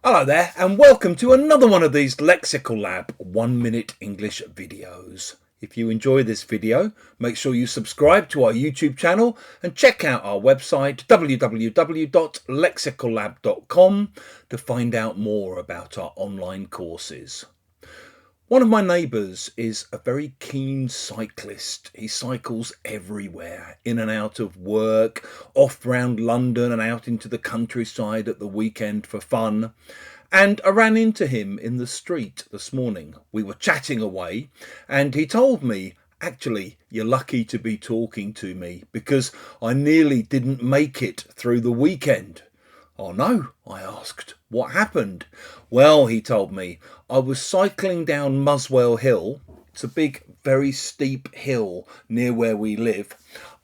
Hello there and welcome to another one of these Lexical Lab 1 minute English videos. If you enjoy this video, make sure you subscribe to our YouTube channel and check out our website www.lexicallab.com to find out more about our online courses. One of my neighbours is a very keen cyclist. He cycles everywhere, in and out of work, off round London and out into the countryside at the weekend for fun. And I ran into him in the street this morning. We were chatting away and he told me, actually, you're lucky to be talking to me because I nearly didn't make it through the weekend. Oh no, I asked. What happened? Well, he told me, I was cycling down Muswell Hill. It's a big, very steep hill near where we live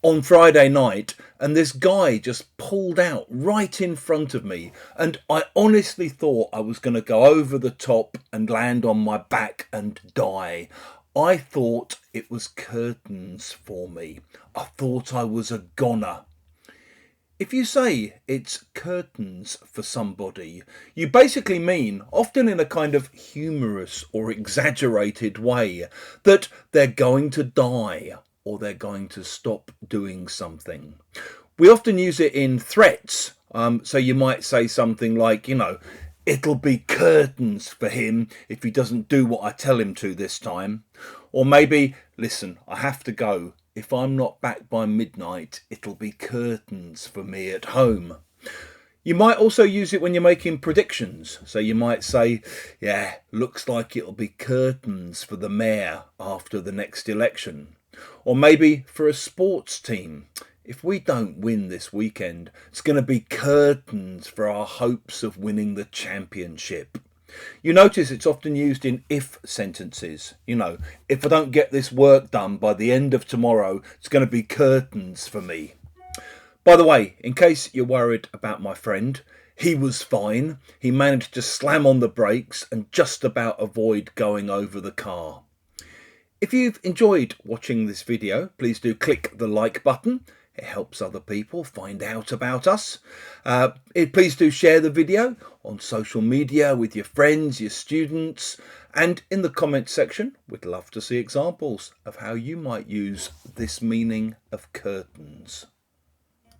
on Friday night, and this guy just pulled out right in front of me, and I honestly thought I was going to go over the top and land on my back and die. I thought it was curtains for me. I thought I was a goner. If you say it's curtains for somebody, you basically mean, often in a kind of humorous or exaggerated way, that they're going to die or they're going to stop doing something. We often use it in threats. So you might say something like, it'll be curtains for him if he doesn't do what I tell him to this time. Or maybe, listen, I have to go. If I'm not back by midnight, it'll be curtains for me at home. You might also use it when you're making predictions. So you might say, yeah, looks like it'll be curtains for the mayor after the next election. Or maybe for a sports team. If we don't win this weekend, it's going to be curtains for our hopes of winning the championship. You notice it's often used in if sentences. If I don't get this work done by the end of tomorrow, it's going to be curtains for me. By the way, in case you're worried about my friend, he was fine. He managed to slam on the brakes and just about avoid going over the car. If you've enjoyed watching this video, please do click the like button. It helps other people find out about us. Please do share the video on social media with your friends, your students, and in the comments section, we'd love to see examples of how you might use this meaning of curtains.